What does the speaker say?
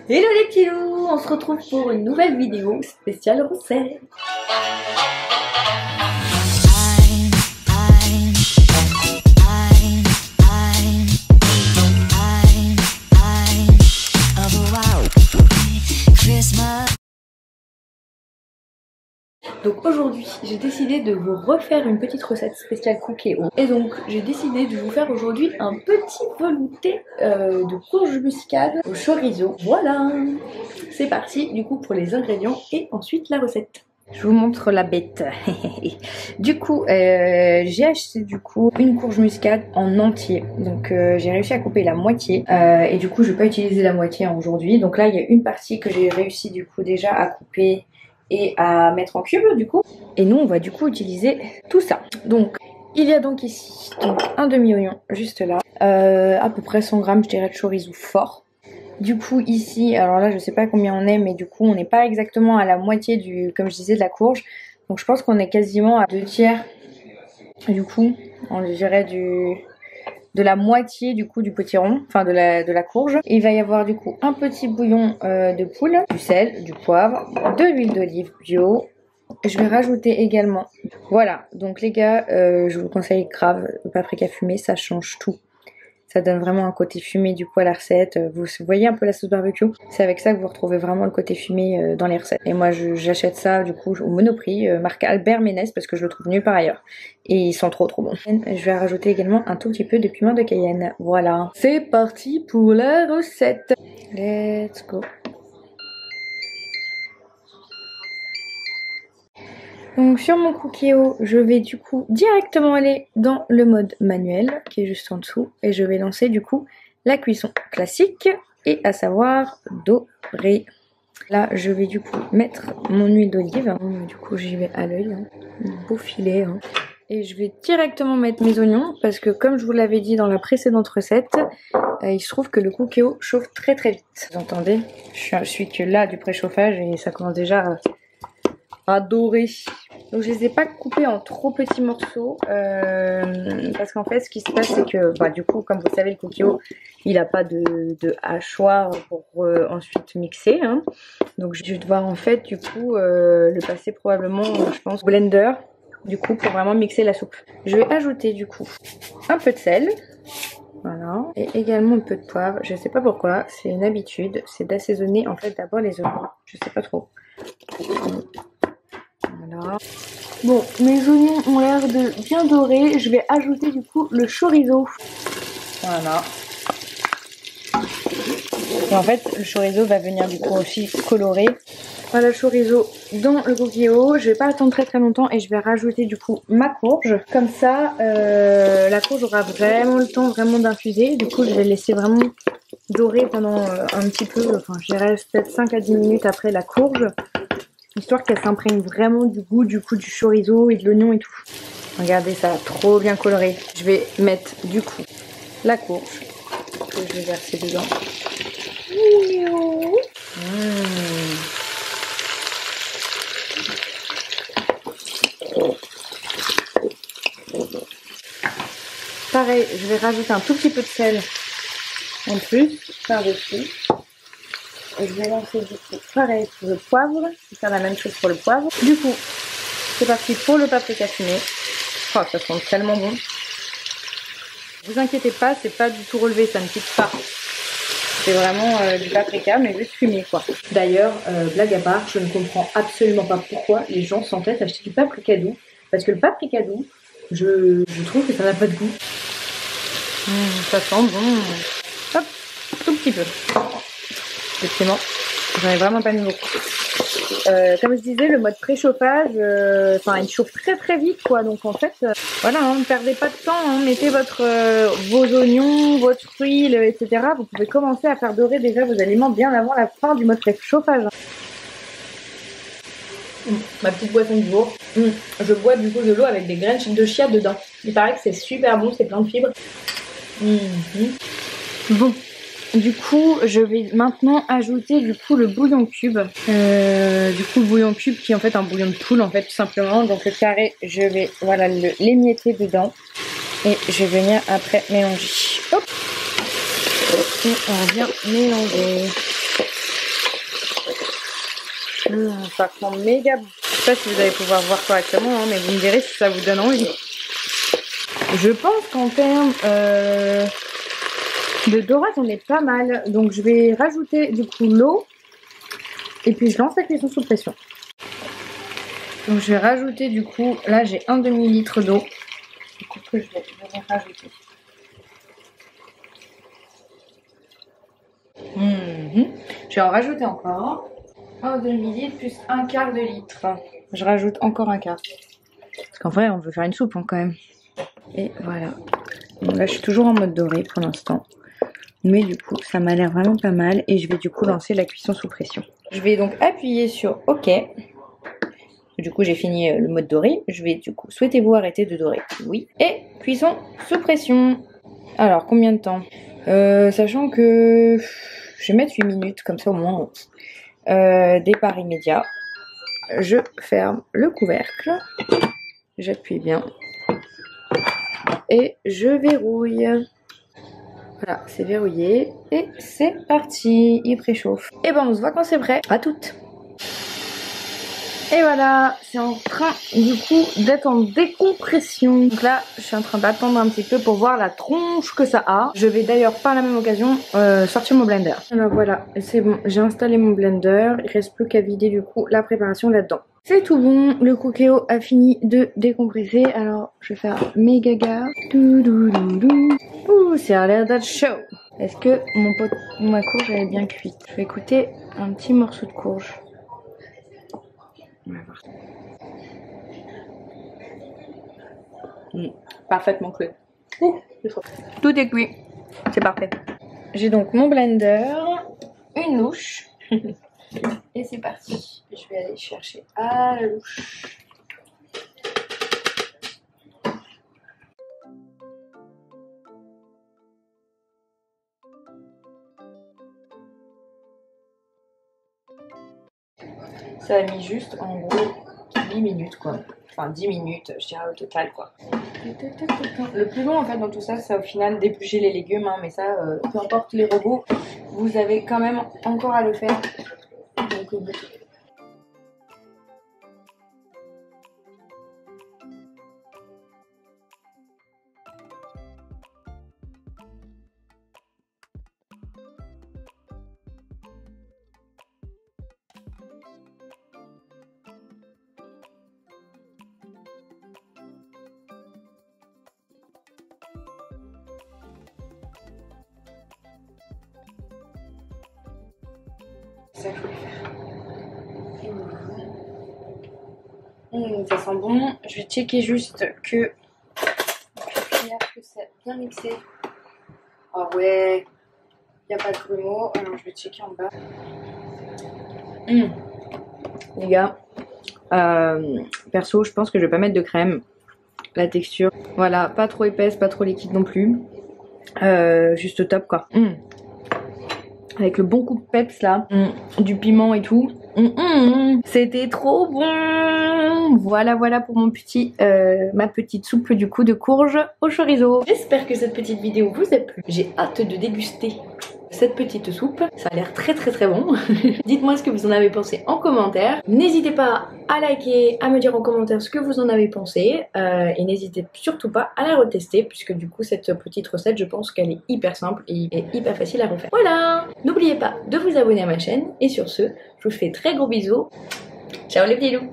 Hello les petits loups, on se retrouve pour une nouvelle vidéo spéciale recette. Donc aujourd'hui, j'ai décidé de vous refaire une petite recette spéciale cookéo. Et donc, j'ai décidé de vous faire aujourd'hui un petit velouté de courge muscade au chorizo. Voilà, c'est parti du coup pour les ingrédients et ensuite la recette. Je vous montre la bête. Du coup, j'ai acheté du coup une courge muscade en entier. Donc j'ai réussi à couper la moitié. Et du coup, je vais pas utiliser la moitié aujourd'hui. Donc là, il y a une partie que j'ai réussi du coup déjà à couper et à mettre en cubes du coup. Et nous, on va du coup utiliser tout ça. Donc, il y a donc ici un demi-oignon juste là. À peu près 100 grammes, je dirais, de chorizo fort. Du coup ici, alors là je sais pas combien on est, mais du coup on n'est pas exactement à la moitié du, comme je disais, de la courge. Donc je pense qu'on est quasiment à 2/3 du coup, on dirait de la moitié du coup du potiron, enfin de la courge. Et il va y avoir du coup un petit bouillon de poule, du sel, du poivre, de l'huile d'olive bio. Je vais rajouter également, voilà, donc les gars, je vous conseille grave le paprika fumé, ça change tout. Ça donne vraiment un côté fumé du coup à la recette. Vous voyez un peu la sauce barbecue? C'est avec ça que vous retrouvez vraiment le côté fumé dans les recettes. Et moi j'achète ça du coup au Monoprix, marque Albert Ménès, parce que je le trouve nulle part ailleurs. Et ils sont trop bons. Je vais rajouter également un tout petit peu de piment de Cayenne. Voilà. C'est parti pour la recette. Let's go. Donc sur mon cookéo, je vais du coup directement aller dans le mode manuel qui est juste en dessous et je vais lancer du coup la cuisson classique et à savoir doré. Là je vais du coup mettre mon huile d'olive, du coup j'y vais à l'œil, un beau filet. Hein. Et je vais directement mettre mes oignons parce que comme je vous l'avais dit dans la précédente recette, il se trouve que le cookéo chauffe très vite. Vous entendez? Je suis que là du préchauffage et ça commence déjà à dorer. Donc je les ai pas coupés en trop petits morceaux parce qu'en fait ce qui se passe c'est que du coup comme vous savez le cookéo il a pas de hachoir pour ensuite mixer hein. Donc je vais devoir en fait du coup le passer probablement je pense au blender du coup pour vraiment mixer la soupe. Je vais ajouter du coup un peu de sel. Voilà. Et également un peu de poivre. Je sais pas pourquoi, c'est une habitude, c'est d'assaisonner en fait d'abord les oignons. Je sais pas trop. Voilà. Bon, mes oignons ont l'air de bien dorer. Je vais ajouter du coup le chorizo. Voilà. Et en fait, le chorizo va venir du coup aussi colorer. Voilà le chorizo dans le cookéo. Je vais pas attendre très longtemps et je vais rajouter du coup ma courge. Comme ça, la courge aura vraiment le temps d'infuser. Du coup, je vais laisser vraiment dorer pendant un petit peu. Enfin, je dirais peut-être 5 à 10 minutes après la courge. Histoire qu'elle s'imprègne vraiment du goût du chorizo et de l'oignon et tout. Regardez, ça a trop bien coloré. Je vais mettre du coup la courge que je vais verser dedans. Pareil, je vais rajouter un tout petit peu de sel en plus par-dessus. Et je vais lancer du coup pareil pour le poivre. Je vais faire la même chose pour le poivre. Du coup, c'est parti pour le paprika fumé. Oh, ça sent tellement bon. Vous inquiétez pas, c'est pas du tout relevé, ça ne pique pas. C'est vraiment du paprika, mais juste fumé quoi. D'ailleurs, blague à part, je ne comprends absolument pas pourquoi les gens s'entêtent à acheter du paprika doux. Parce que le paprika doux, je trouve que ça n'a pas de goût. Ça sent bon. Hop, tout petit peu. Effectivement, j'en ai vraiment pas mis beaucoup. Comme je disais, le mode préchauffage, il chauffe très vite quoi. Donc en fait, voilà, hein, ne perdez pas de temps. Hein, mettez vos oignons, votre huile, etc. Vous pouvez commencer à faire dorer déjà vos aliments bien avant la fin du mode préchauffage. Ma petite boisson de jour. Je bois du coup de l'eau avec des graines de chia dedans. Il paraît que c'est super bon, c'est plein de fibres. Bon. Du coup, je vais maintenant ajouter du coup le bouillon cube. Du coup, le bouillon cube qui est en fait un bouillon de poule en fait tout simplement. Donc le carré, je vais l'émietter dedans et je vais venir après mélanger. Hop. Et on vient mélanger. Ça sent méga bon. Je sais pas si vous allez pouvoir voir correctement, hein, mais vous me direz si ça vous donne envie. Je pense qu'en termes de dorade, on est pas mal. Donc je vais rajouter du coup l'eau. Et puis je lance la cuisson sous pression. Donc je vais rajouter du coup, là j'ai un demi-litre d'eau. Du coup que je vais rajouter. Je vais en rajouter encore. Un demi-litre plus un quart de litre. Je rajoute encore un quart. Parce qu'en vrai on veut faire une soupe hein, quand même. Et voilà. Donc là je suis toujours en mode doré pour l'instant. Mais du coup ça m'a l'air vraiment pas mal. Et je vais du coup lancer la cuisson sous pression. Je vais donc appuyer sur OK. Du coup j'ai fini le mode doré. Je vais du coup, souhaitez-vous arrêter de dorer? Oui. Et cuisson sous pression. Alors combien de temps? Sachant que je vais mettre 8 minutes comme ça au moins. Départ immédiat. Je ferme le couvercle. J'appuie bien. Et je verrouille. Voilà, c'est verrouillé. Et c'est parti. Il préchauffe. Et ben on se voit quand c'est prêt. À toutes. Et voilà, c'est en train du coup d'être en décompression. Donc là, je suis en train d'attendre un petit peu pour voir la tronche que ça a. Je vais d'ailleurs par la même occasion sortir mon blender. Alors voilà, c'est bon, j'ai installé mon blender. Il reste plus qu'à vider du coup la préparation là-dedans. C'est tout bon, le cookéo a fini de décompresser. Alors je vais faire mes gagas. Ouh, ça a l'air d'être chaud. Est-ce que ma courge elle est bien cuite? Je vais écouter un petit morceau de courge. Parfaitement cuit. Tout est cuit. C'est parfait. J'ai donc mon blender, une louche. Et c'est parti. Je vais aller chercher à la louche. Ça a mis juste en gros 8 minutes quoi. Enfin 10 minutes je dirais au total quoi. Le plus long en fait dans tout ça c'est au final d'éplucher les légumes hein, mais ça peu importe les robots vous avez quand même encore à le faire. Donc ça qu'il faut faire. Ça sent bon. Je vais checker juste que c'est bien mixé. Ah ouais, il n'y a pas de grumeaux. Alors je vais checker en bas. Les gars, perso, je pense que je vais pas mettre de crème. La texture, voilà, pas trop épaisse, pas trop liquide non plus. Juste top quoi. Avec le bon coup de peps là, du piment et tout. C'était trop bon. Voilà pour mon petit, ma petite soupe du coup de courge au chorizo. J'espère que cette petite vidéo vous a plu. J'ai hâte de déguster cette petite soupe. Ça a l'air très bon. Dites-moi ce que vous en avez pensé en commentaire. N'hésitez pas à liker, à me dire en commentaire ce que vous en avez pensé. Et n'hésitez surtout pas à la retester puisque du coup cette petite recette je pense qu'elle est hyper simple et hyper facile à refaire. Voilà. N'oubliez pas de vous abonner à ma chaîne. Et sur ce, je vous fais très gros bisous. Ciao les petits loups.